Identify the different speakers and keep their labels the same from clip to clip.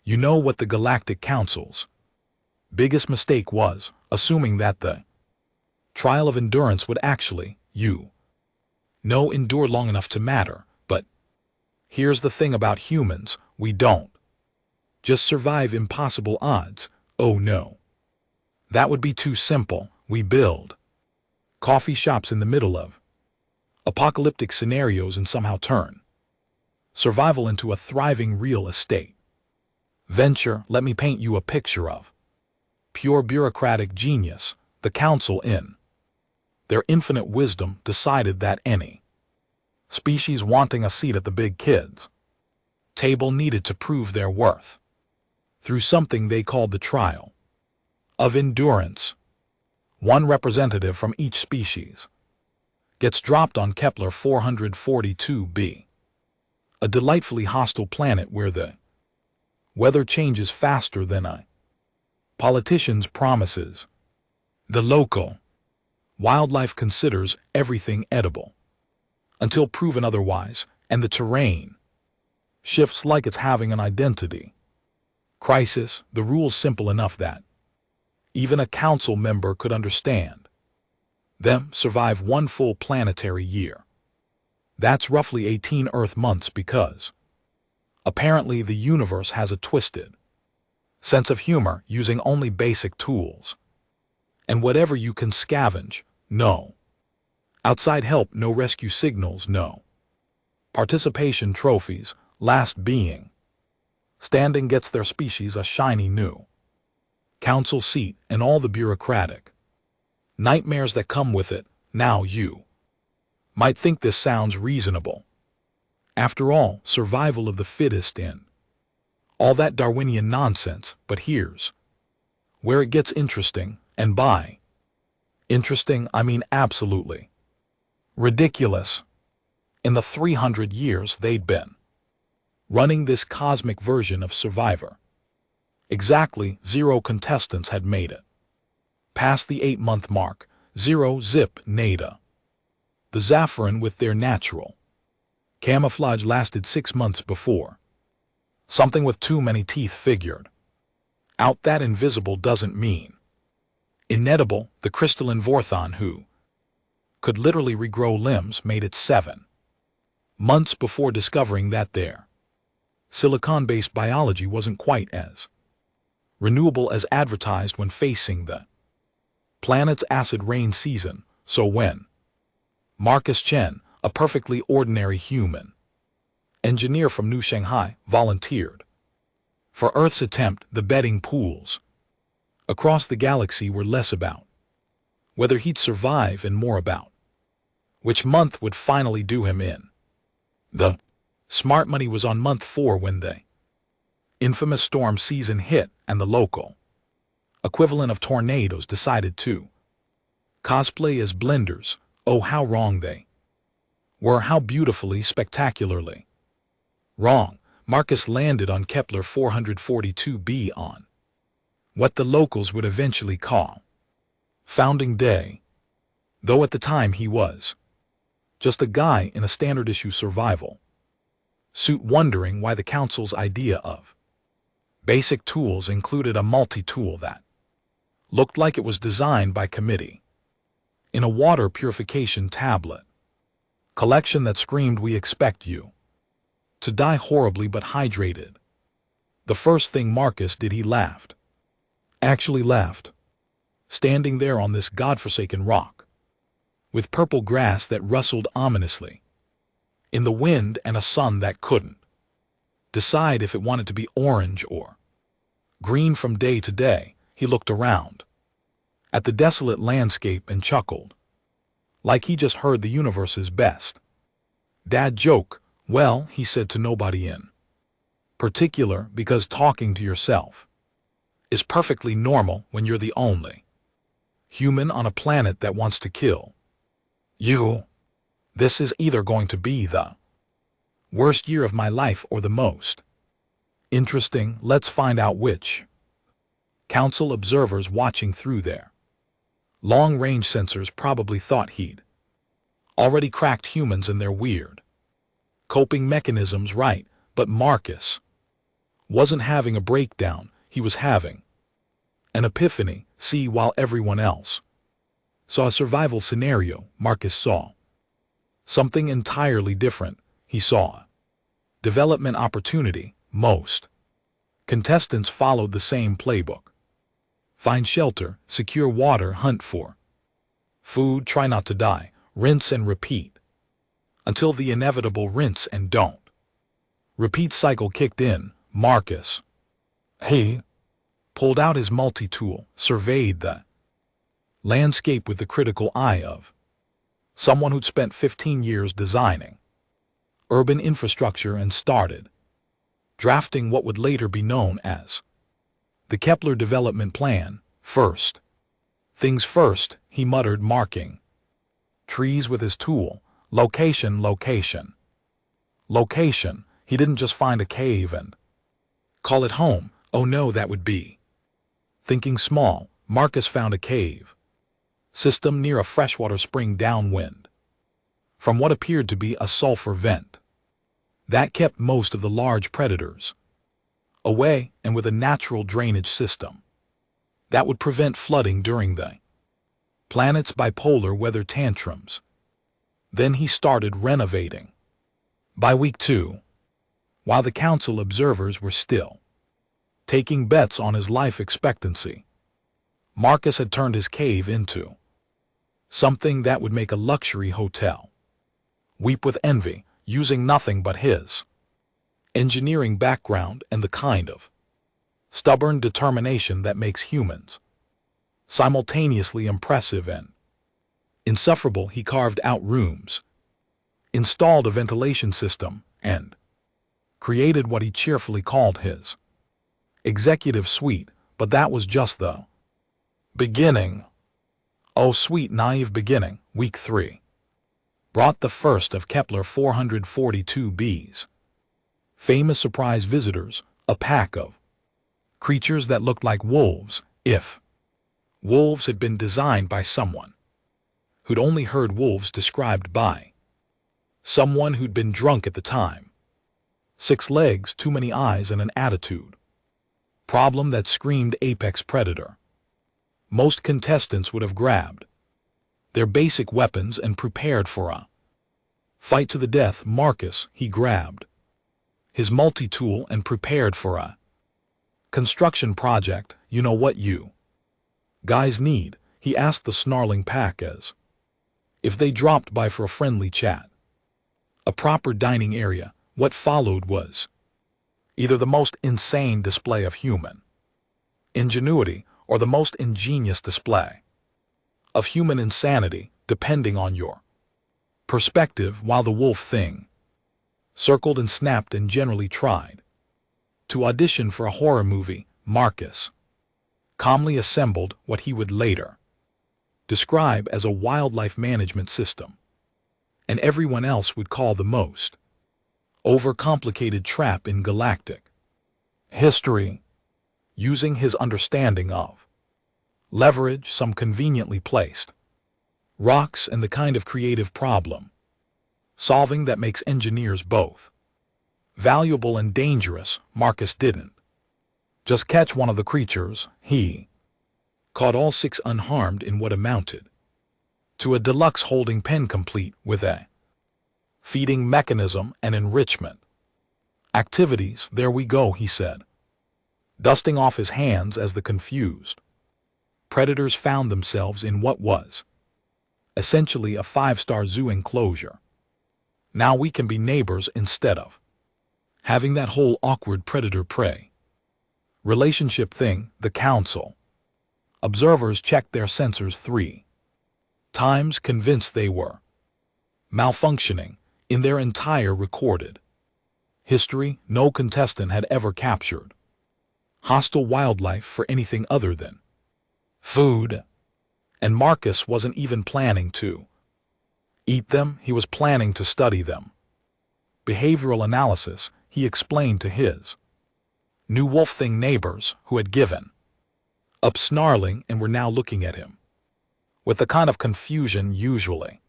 Speaker 1: You know what the Galactic Council's biggest mistake was, assuming that the trial of endurance would actually, endure long enough to matter. But here's the thing about humans, we don't just survive impossible odds. Oh no. That would be too simple. We build coffee shops in the middle of apocalyptic scenarios and somehow turn survival into a thriving real estate venture. Let me paint you a picture of pure bureaucratic genius. The council, in their infinite wisdom, decided that any species wanting a seat at the big kids' table needed to prove their worth through something they called the trial of endurance. One representative from each species gets dropped on Kepler 442b, a delightfully hostile planet where the weather changes faster than a politician's promises. The local wildlife considers everything edible until proven otherwise, and the terrain shifts like it's having an identity crisis. The rules simple enough that even a council member could understand them. Survive one full planetary year. That's roughly 18 Earth months, because apparently the universe has a twisted sense of humor, using only basic tools. And whatever you can scavenge, no outside help, no rescue signals, no participation trophies. Last being standing gets their species a shiny new council seat and all the bureaucratic nightmares that come with it. Now you might think this sounds reasonable. After all, survival of the fittest in all that Darwinian nonsense. But here's where it gets interesting, and by interesting I mean absolutely ridiculous. In the 300 years they'd been running this cosmic version of Survivor, exactly 0 contestants had made it past the 8-month mark. 0 zip nada. The Zaffirin, with their natural camouflage, lasted 6 months before something with too many teeth figured out that invisible doesn't mean inedible. The crystalline Vorthon, who could literally regrow limbs, made it 7 months before discovering that their silicon-based biology wasn't quite as renewable as advertised when facing the planet's acid rain season. So when Marcus Chen, a perfectly ordinary human engineer from New Shanghai, volunteered for Earth's attempt, the betting pools across the galaxy were less about whether he'd survive and more about which month would finally do him in. The smart money was on month 4 when the infamous storm season hit and the local equivalent of tornadoes decided to cosplay as blenders. Oh, how wrong they were, how beautifully, spectacularly wrong. Marcus landed on Kepler 442b on what the locals would eventually call Founding Day, though at the time he was just a guy in a standard issue survival suit, wondering why the council's idea of basic tools included a multi-tool that looked like it was designed by committee in a water purification tablet collection that screamed, "We expect you to die horribly but hydrated." The first thing Marcus did, he laughed. Actually laughed. Standing there on this godforsaken rock, with purple grass that rustled ominously in the wind and a sun that couldn't decide if it wanted to be orange or green from day to day, he looked around at the desolate landscape and chuckled, like he just heard the universe's best dad joke. Well, he said to nobody in particular, because talking to yourself is perfectly normal when you're the only human on a planet that wants to kill you. This is either going to be the worst year of my life or the most interesting. Let's find out which. Council observers watching through their long-range sensors probably thought he'd already cracked humans and their weird coping mechanisms right, but Marcus wasn't having a breakdown, he was having an epiphany. See, while everyone else saw a survival scenario, Marcus saw something entirely different. He saw development opportunity. Most contestants followed the same playbook. Find shelter, secure water, hunt for food, try not to die, rinse and repeat until the inevitable rinse and don't repeat cycle kicked in. Marcus, he pulled out his multi-tool, surveyed the landscape with the critical eye of someone who'd spent 15 years designing urban infrastructure and started drafting what would later be known as the Kepler Development Plan. First things first, he muttered, marking trees with his tool. Location, location, location. He didn't just find a cave and call it home. Oh no, that would be thinking small. Marcus found a cave system near a freshwater spring downwind from what appeared to be a sulfur vent that kept most of the large predators away, and with a natural drainage system that would prevent flooding during the planet's bipolar weather tantrums. Then he started renovating. By week 2, while the council observers were still taking bets on his life expectancy, Marcus had turned his cave into something that would make a luxury hotel weep with envy, using nothing but his engineering background and the kind of stubborn determination that makes humans simultaneously impressive and insufferable. He carved out rooms, installed a ventilation system, and created what he cheerfully called his executive suite. But that was just the beginning. Oh, sweet naive beginning. Week 3 brought the first of Kepler 442b's famous surprise visitors, a pack of creatures that looked like wolves, if wolves had been designed by someone who'd only heard wolves described by someone who'd been drunk at the time. 6 legs, too many eyes, and an attitude problem that screamed apex predator. Most contestants would have grabbed their basic weapons and prepared for a fight to the death. Marcus, he grabbed his multi-tool and prepared for a construction project. You know what you guys need? He asked the snarling pack as if they dropped by for a friendly chat. A proper dining area. What followed was either the most insane display of human ingenuity or the most ingenious display of human insanity, depending on your perspective. While the wolf thing circled and snapped and generally tried to audition for a horror movie, Marcus calmly assembled what he would later describe as a wildlife management system, and everyone else would call the most overcomplicated trap in galactic history. Using his understanding of leverage, some conveniently placed rocks, and the kind of creative problem solving that makes engineers both valuable and dangerous, Marcus didn't just catch one of the creatures. He caught all 6 unharmed in what amounted to a deluxe holding pen complete with a feeding mechanism and enrichment activities. There we go, he said, dusting off his hands as the confused predators found themselves in what was essentially a 5-star zoo enclosure. Now we can be neighbors instead of having that whole awkward predator-prey relationship thing. The council observers checked their sensors 3 times, convinced they were malfunctioning. In their entire recorded history, no contestant had ever captured hostile wildlife for anything other than food. And Marcus wasn't even planning to eat them, he was planning to study them. Behavioral analysis, he explained to his new wolf-thing neighbors who had given up snarling and were now looking at him with the kind of confusion usually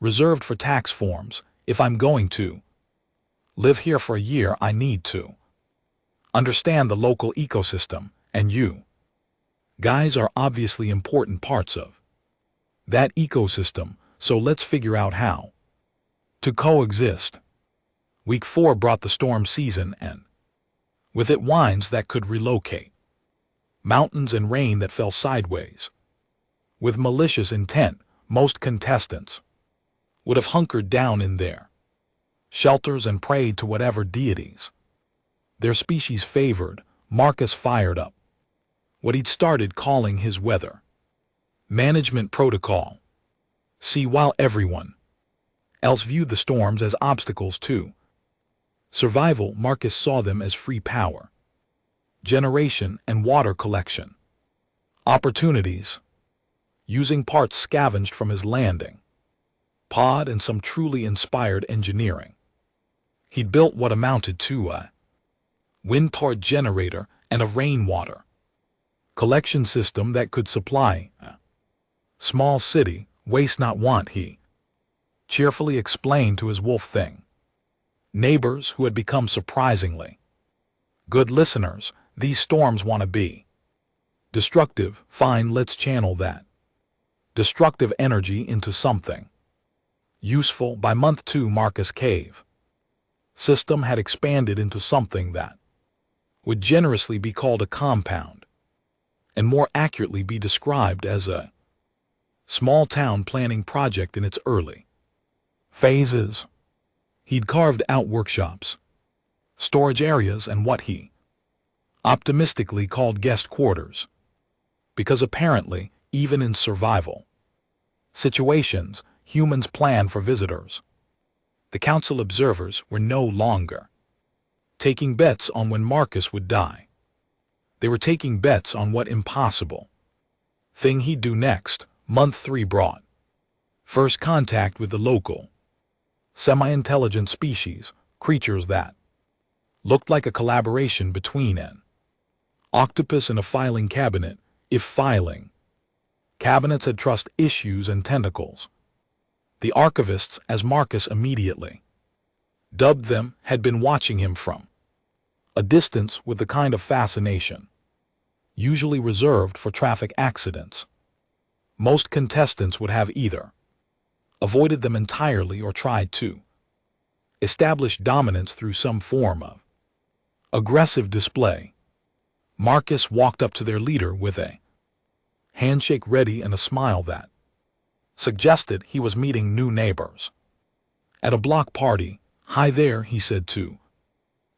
Speaker 1: reserved for tax forms. If I'm going to live here for a year, I need to understand the local ecosystem, and you guys are obviously important parts of that ecosystem, so let's figure out how to coexist. Week 4 brought the storm season and with it winds that could relocate, mountains and rain that fell sideways. With malicious intent, most contestants would have hunkered down in their shelters and prayed to whatever deities their species favored. Marcus fired up what he'd started calling his weather management protocol. See, while everyone else viewed the storms as obstacles to survival, Marcus saw them as free power generation and water collection opportunities. Using parts scavenged from his landing pod and some truly inspired engineering, he'd built what amounted to a wind power generator and a rainwater collection system that could supply a small city. Waste not, want, he cheerfully explained to his wolf thing neighbors who had become surprisingly good listeners. These storms want to be destructive. Fine, let's channel that destructive energy into something useful. By month 2, Marcus' cave system had expanded into something that would generously be called a compound, and more accurately be described as a small town planning project in its early phases. He'd carved out workshops, storage areas, and what he optimistically called guest quarters, because apparently, even in survival situations, humans plan for visitors. The council observers were no longer taking bets on when Marcus would die. They were taking bets on what impossible thing he'd do next. Month 3 brought first contact with the local semi-intelligent species, creatures that looked like a collaboration between an octopus and a filing cabinet, if filing cabinets had trust issues and tentacles. The archivists, as Marcus immediately dubbed them, had been watching him from a distance with the kind of fascination usually reserved for traffic accidents. Most contestants would have either avoided them entirely or tried to establish dominance through some form of aggressive display. Marcus walked up to their leader with a handshake ready and a smile that suggested he was meeting new neighbors at a block party. Hi there, he said to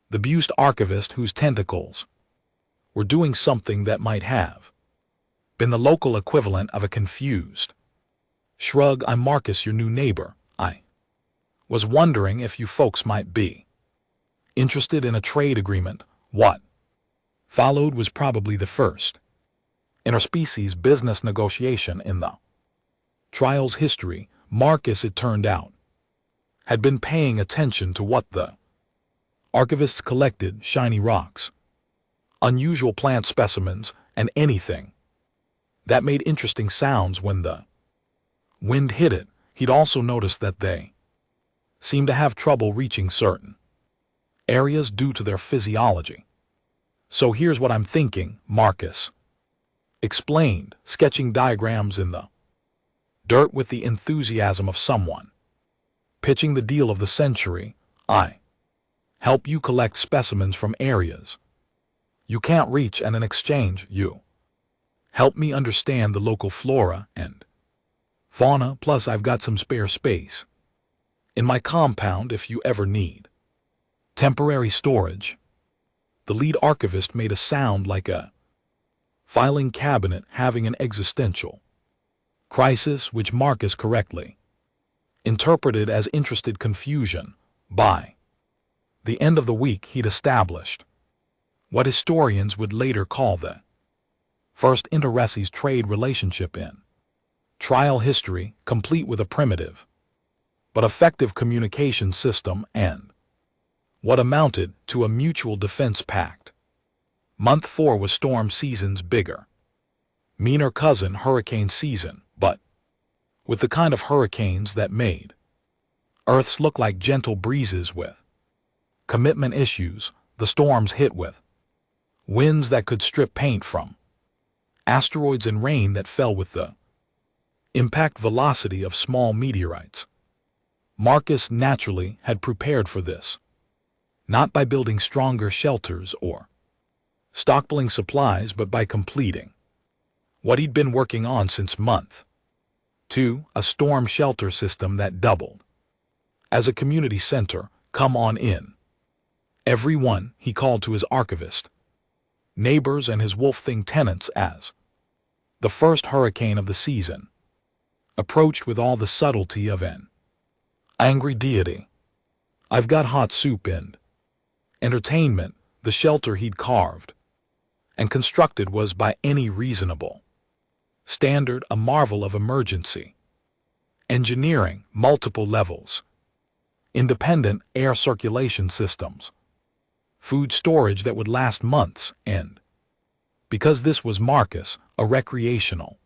Speaker 1: the bused archivist, whose tentacles were doing something that might have been the local equivalent of a confused shrug. I'm Marcus, your new neighbor. I was wondering if you folks might be interested in a trade agreement. What followed was probably the first interspecies business negotiation in the trial's history. Marcus, it turned out, had been paying attention to what the archivists collected: shiny rocks, unusual plant specimens, and anything that made interesting sounds when the wind hit it. He'd also noticed that they seemed to have trouble reaching certain areas due to their physiology. So here's what I'm thinking, Marcus explained, sketching diagrams in the dirt with the enthusiasm of someone pitching the deal of the century. I help you collect specimens from areas you can't reach, and in exchange you help me understand the local flora and fauna. Plus, I've got some spare space in my compound if you ever need temporary storage. The lead archivist made a sound like a filing cabinet having an existential crisis, which Marcus correctly interpreted as interested confusion. By the end of the week, he'd established what historians would later call the first inter-species trade relationship in trial history, complete with a primitive but effective communication system and what amounted to a mutual defense pact. Month 4 was storm season's bigger, meaner cousin, hurricane season, but with the kind of hurricanes that made Earth's look like gentle breezes with commitment issues. The storms hit with winds that could strip paint from, asteroids and rain that fell with the impact velocity of small meteorites. Marcus naturally had prepared for this, not by building stronger shelters or stockpiling supplies, but by completing what he'd been working on since month 2, a storm shelter system that doubled as a community center. Come on in. Everyone, he called to his archivist, neighbors and his Wolf Thing tenants as the first hurricane of the season approached with all the subtlety of an angry deity. I've got hot soup and entertainment. The shelter he'd carved and constructed was by any reasonable standard a marvel of emergency engineering, multiple levels, independent air circulation systems, food storage that would last months, and, because this was Marcus, a recreational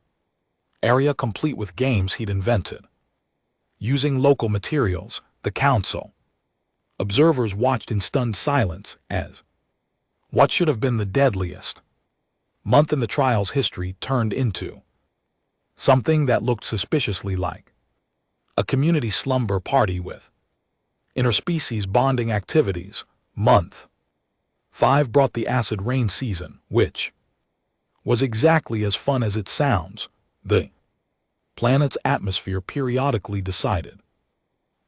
Speaker 1: area complete with games he'd invented. Using local materials, the council observers watched in stunned silence as what should have been the deadliest month in the trial's history turned into something that looked suspiciously like a community slumber party with interspecies bonding activities. Month 5 brought the acid rain season, which was exactly as fun as it sounds. The planet's atmosphere periodically decided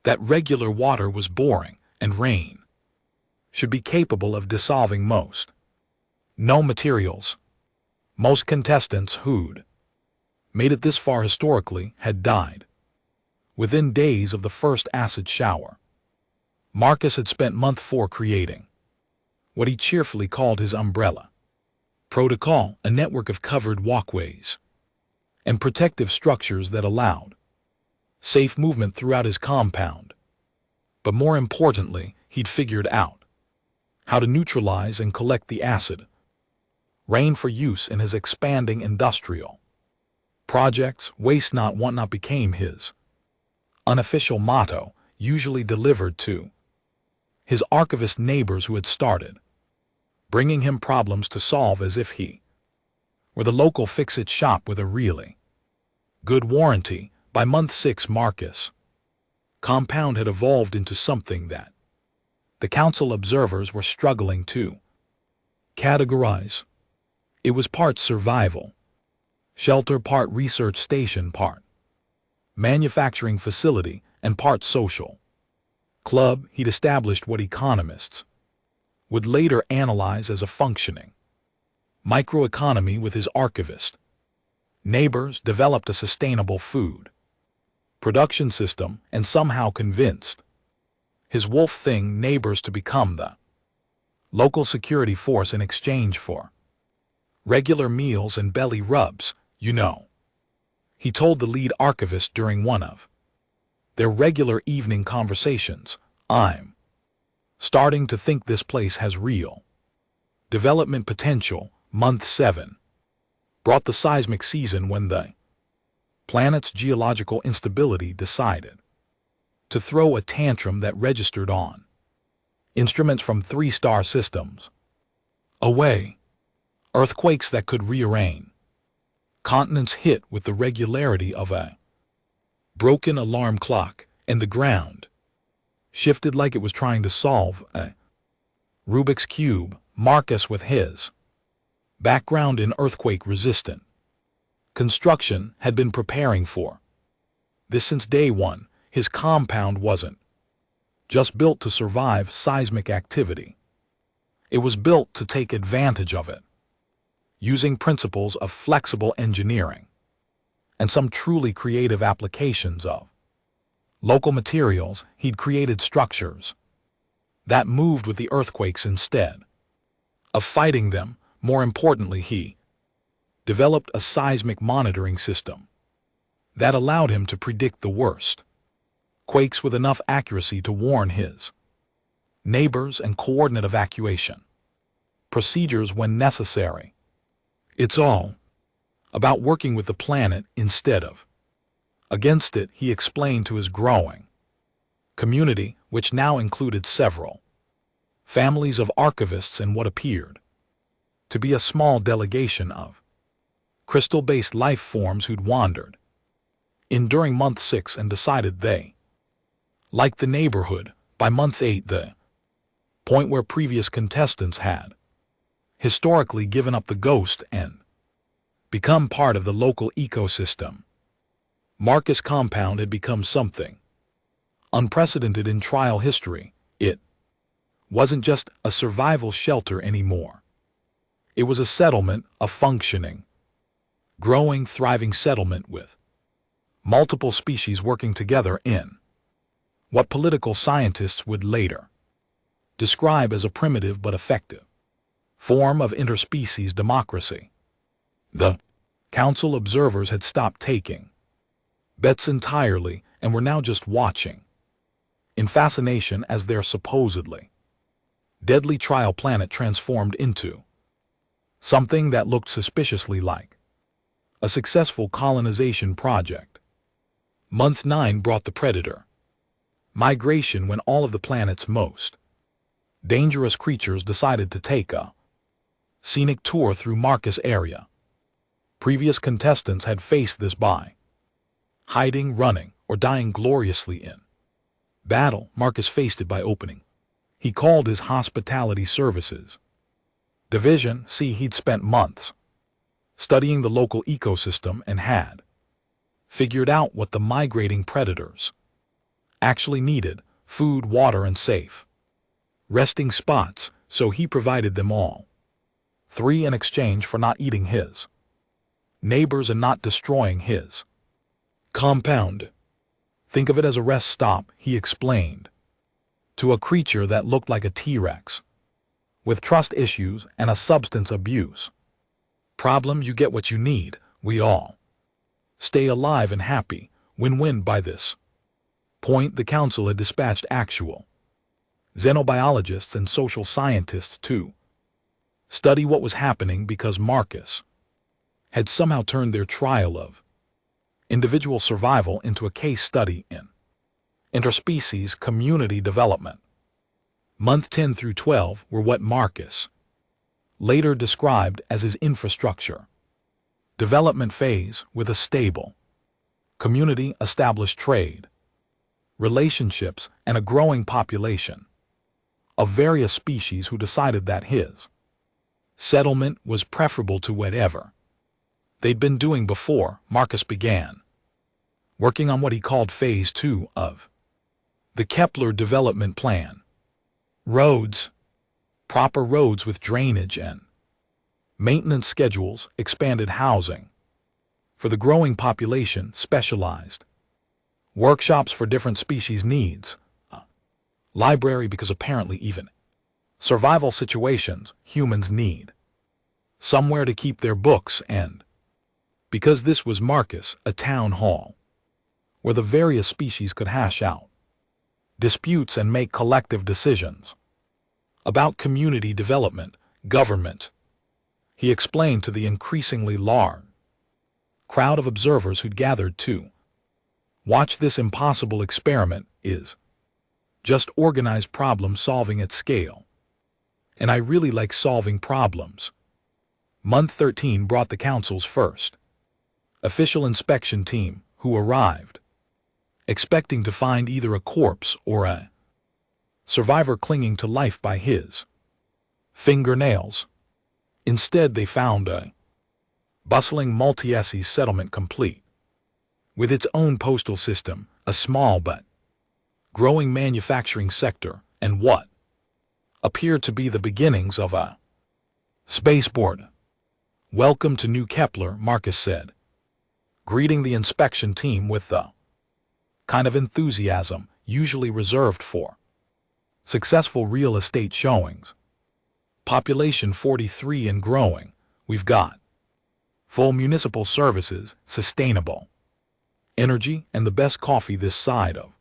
Speaker 1: that regular water was boring and rain should be capable of dissolving most known materials. Most contestants who'd made it this far historically had died within days of the first acid shower. Marcus had spent month 4 creating what he cheerfully called his umbrella protocol, a network of covered walkways and protective structures that allowed safe movement throughout his compound. But more importantly, he'd figured out how to neutralize and collect the acid rain for use in his expanding industrial projects. Waste not, want not became his unofficial motto, usually delivered to his archivist neighbors who had started bringing him problems to solve as if he were the local fix-it shop with a really good warranty. By month 6, Marcus' compound had evolved into something that the council observers were struggling to categorize. It was part survival shelter, part research station, part manufacturing facility, and part social club. He'd established what economists would later analyze as a functioning microeconomy with his archivist neighbors, developed a sustainable food production system, and somehow convinced his Wolf Thing neighbors to become the local security force in exchange for regular meals and belly rubs. You know, he told the lead archivist during one of their regular evening conversations, I'm starting to think this place has real development potential. Month 7 brought the seismic season when the planet's geological instability decided to throw a tantrum that registered on instruments from 3-star systems away. Earthquakes that could rearrange continents hit with the regularity of a broken alarm clock, and the ground shifted like it was trying to solve a Rubik's Cube. Marcus, with his background in earthquake-resistant construction, had been preparing for this since day 1. His compound wasn't just built to survive seismic activity. It was built to take advantage of it, using principles of flexible engineering and some truly creative applications of local materials. He'd created structures that moved with the earthquakes instead of fighting them. More importantly, he developed a seismic monitoring system that allowed him to predict the worst quakes with enough accuracy to warn his neighbors and coordinate evacuation procedures when necessary. It's all about working with the planet instead of against it, he explained to his growing community, which now included several families of archivists and what appeared to be a small delegation of crystal-based life forms who'd wandered in during month 6 and decided they liked the neighborhood. By month 8, the point where previous contestants had historically given up the ghost and become part of the local ecosystem. Marcus Compound had become something unprecedented in trial history. It wasn't just a survival shelter anymore. It was a settlement, a functioning, growing, thriving settlement with multiple species working together in what political scientists would later describe as a primitive but effective form of interspecies democracy. The council observers had stopped taking bets entirely and were now just watching in fascination as their supposedly deadly trial planet transformed into something that looked suspiciously like a successful colonization project. Month 9 brought the predator migration when all of the planet's most dangerous creatures decided to take a scenic tour through Marcus area. Previous contestants had faced this by hiding, running, or dying gloriously in battle. Marcus faced it by opening. He called his hospitality services division. He'd spent months studying the local ecosystem and had figured out what the migrating predators actually needed: food, water, and safe resting spots, so he provided them all 3 in exchange for not eating his neighbors and not destroying his compound. Think of it as a rest stop, he explained to a creature that looked like a T-Rex with trust issues and a substance abuse problem. You get what you need. We all stay alive and happy. Win-win. By this point, the council had dispatched actual xenobiologists and social scientists to study what was happening, because Marcus had somehow turned their trial of individual survival into a case study in interspecies community development. Month 10 through 12 were what Marcus later described as his infrastructure development phase, with a stable community, established trade relationships, and a growing population of various species who decided that his settlement was preferable to whatever they'd been doing before. Marcus began working on what he called Phase 2 of the Kepler development plan. Roads, proper roads with drainage and maintenance schedules, expanded housing for the growing population, specialized workshops for different species needs, a library, because apparently even survival situations humans need somewhere to keep their books, and because this was Marcus, a town hall where the various species could hash out disputes and make collective decisions about community development, government. He explained to the increasingly large crowd of observers who'd gathered to watch this impossible experiment is just organized problem solving at scale. And I really like solving problems. Month 13 brought the council's first official inspection team, who arrived expecting to find either a corpse or a survivor clinging to life by his fingernails. Instead, they found a bustling multi-species settlement, complete with its own postal system, a small but growing manufacturing sector, and what appeared to be the beginnings of a spaceport. "Welcome to New Kepler," Marcus said, greeting the inspection team with the kind of enthusiasm usually reserved for successful real estate showings. "Population 43 and growing. We've got full municipal services, sustainable energy, and the best coffee this side of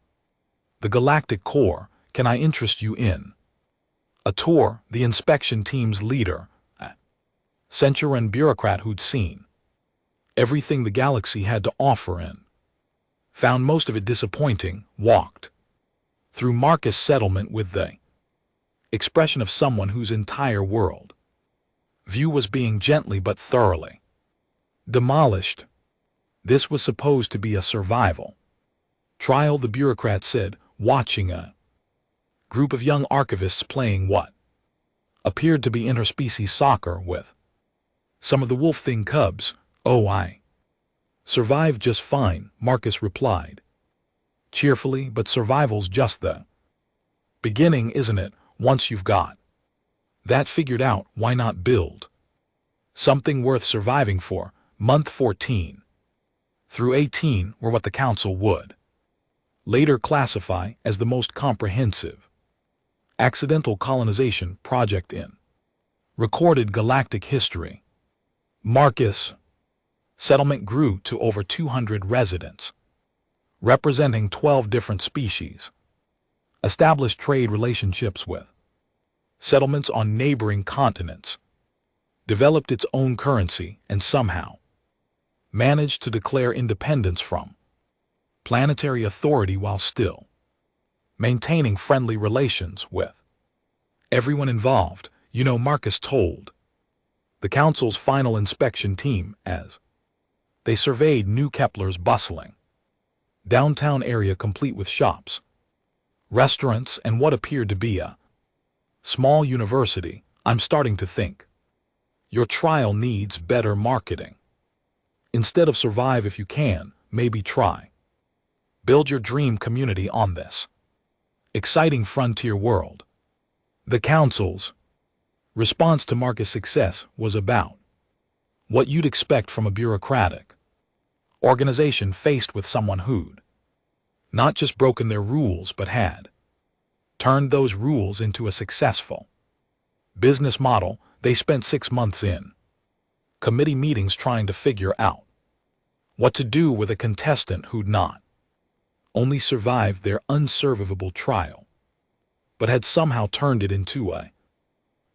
Speaker 1: the galactic core. Can I interest you in a tour?" The inspection team's leader, a Centurion bureaucrat who'd seen everything the galaxy had to offer and found most of it disappointing, walked through Marcus' settlement with the expression of someone whose entire world View was being gently but thoroughly demolished. This was supposed to be a survival trial, the bureaucrat said, watching a group of young archivists playing what appeared to be interspecies soccer with some of the wolf thing cubs. Oh, I survived just fine, Marcus replied cheerfully, but survival's just the beginning, isn't it? Once you've got that figured out, why not build something worth surviving for? Month 14 through 18 were what the council would later classify as the most comprehensive accidental colonization project in recorded galactic history. Marcus settlement grew to over 200 residents, representing 12 different species, established trade relationships with settlements on neighboring continents, developed its own currency, and somehow managed to declare independence from planetary authority while still maintaining friendly relations with everyone involved. You know, Marcus told the council's final inspection team as they surveyed New Kepler's bustling downtown area, complete with shops, restaurants, and what appeared to be a small university. I'm starting to think your trial needs better marketing. Instead of survive if you can, maybe try build your dream community on this exciting frontier world. The council's response to Marcus' success was about what you'd expect from a bureaucratic organization faced with someone who'd not just broken their rules but had turned those rules into a successful business model. They spent 6 months in committee meetings trying to figure out what to do with a contestant who'd not only survived their unsurvivable trial, but had somehow turned it into a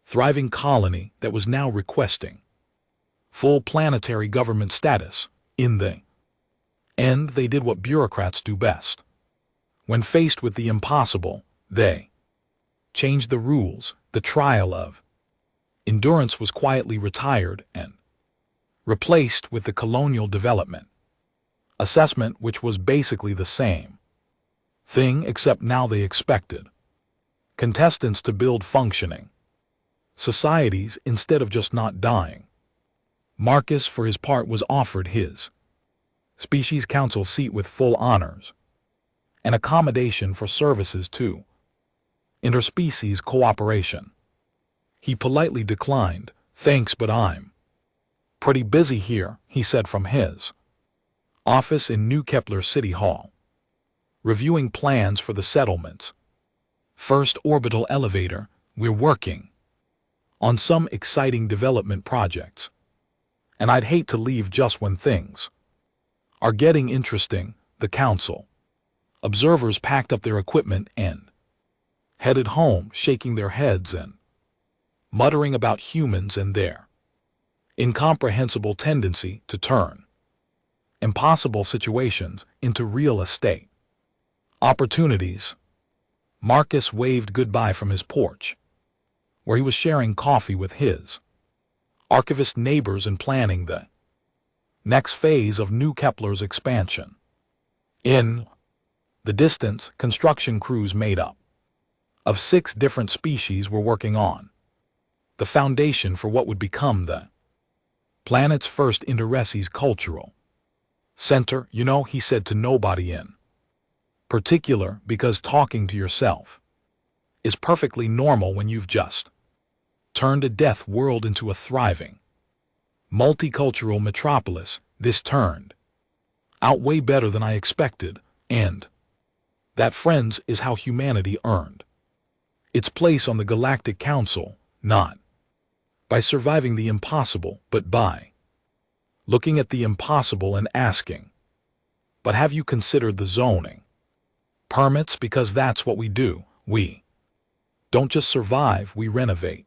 Speaker 1: thriving colony that was now requesting full planetary government status. In the end, they did what bureaucrats do best. When faced with the impossible, they changed the rules. The trial of endurance was quietly retired and replaced with the colonial development assessment, which was basically the same thing, except now they expected contestants to build functioning societies instead of just not dying. Marcus, for his part, was offered his species council seat with full honors and accommodation for services to interspecies cooperation. He politely declined. Thanks, but I'm pretty busy here, he said from his office in New Kepler City Hall, reviewing plans for the settlement's first orbital elevator. We're working on some exciting development projects, and I'd hate to leave just when things are getting interesting. The council observers packed up their equipment and headed home, shaking their heads and muttering about humans and their incomprehensible tendency to turn impossible situations into real estate opportunities. Marcus waved goodbye from his porch, where he was sharing coffee with his archivist neighbors and planning the next phase of New Kepler's expansion. In the distance, construction crews made up of 6 different species were working on the foundation for what would become the planet's first interspecies cultural center. You know, he said to nobody in particular, because talking to yourself is perfectly normal when you've just turned a death world into a thriving multicultural metropolis. This turned out way better than I expected, and that, friends, is how humanity earned its place on the Galactic Council, not by surviving the impossible, but by looking at the impossible and asking, but have you considered the zoning permits? Because that's what we do. We don't just survive, we renovate.